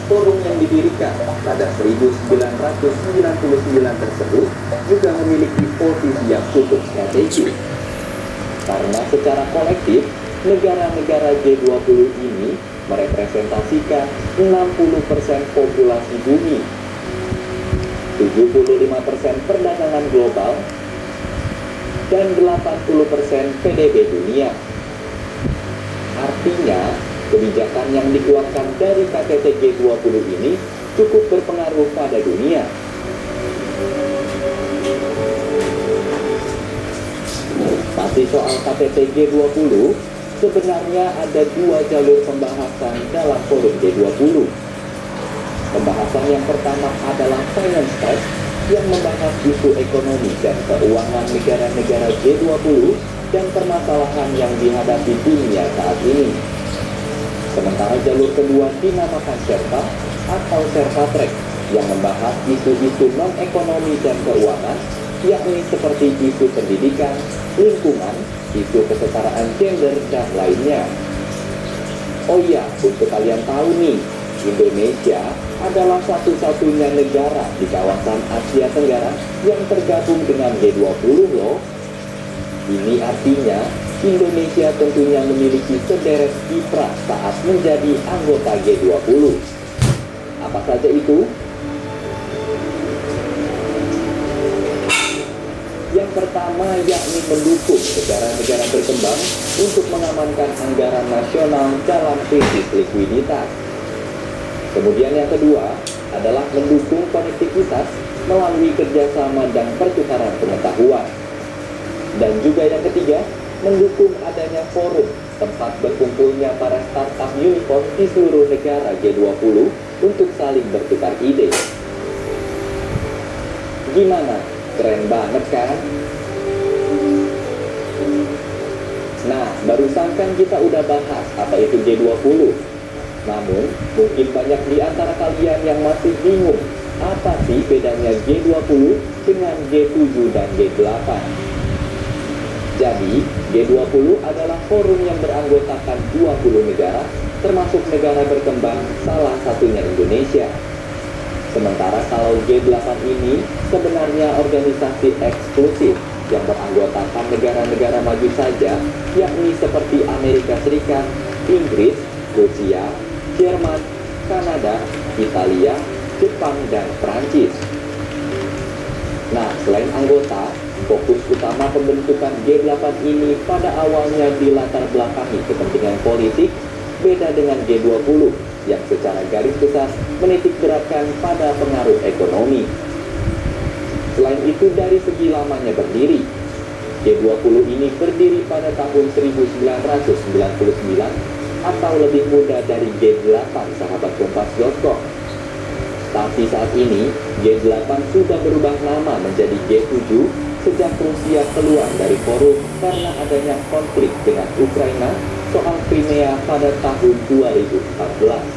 Forum yang didirikan pada 1999 tersebut juga memiliki posisi yang cukup strategis. Karena secara kolektif, negara-negara G20 ini merepresentasikan 60% populasi bumi, 75% perdagangan global, dan 80% PDB dunia. Artinya, kebijakan yang dikeluarkan dari KTT G20 ini cukup berpengaruh pada dunia. Masih soal KTT G20, sebenarnya ada dua jalur pembahasan dalam forum G20. Pembahasan yang pertama adalah Finance Track yang membahas isu ekonomi dan keuangan negara-negara G20 dan permasalahan yang dihadapi dunia saat ini. Sementara jalur kedua dinamakan Sherpa atau Sherpa Track yang membahas isu-isu non-ekonomi dan keuangan, yakni seperti isu pendidikan, lingkungan, isu kesetaraan gender, dan lainnya. Oh iya, untuk kalian tahu nih, Indonesia adalah satu-satunya negara di kawasan Asia Tenggara yang tergabung dengan G20 loh. Ini artinya Indonesia tentunya memiliki sederet kiprah saat menjadi anggota G20. Apa saja itu? Yang pertama yakni mendukung negara-negara berkembang untuk mengamankan anggaran nasional dalam krisis likuiditas. Kemudian yang kedua adalah mendukung konektivitas melalui kerjasama dan pertukaran pengetahuan. Dan juga yang ketiga, mendukung adanya forum tempat berkumpulnya para startup unicorn di seluruh negara G20 untuk saling bertukar ide. Gimana? Keren banget kan? Nah, barusan kan kita udah bahas apa itu G20. Namun, mungkin banyak di antara kalian yang masih bingung apa sih bedanya G20 dengan G7 dan G8. Jadi, G20 adalah forum yang beranggotakan 20 negara, termasuk negara berkembang, salah satunya Indonesia. Sementara kalau G8 ini sebenarnya organisasi eksklusif yang beranggotakan negara-negara maju saja, yakni seperti Amerika Serikat, Inggris, Rusia, Jerman, Kanada, Italia, Jepang, dan Prancis. Nah, selain anggota, fokus utama pembentukan G8 ini pada awalnya dilatar belakangi kepentingan politik, beda dengan G20 yang secara garis besar menitik beratkan pada pengaruh ekonomi. Selain itu, dari segi lamanya berdiri, G20 ini berdiri pada tahun 1999 atau lebih muda dari G8 sahabat Kompas.com. Tapi saat ini, G8 sudah berubah nama menjadi G7 sejak Rusia keluar dari forum karena adanya konflik dengan Ukraina soal Crimea pada tahun 2014.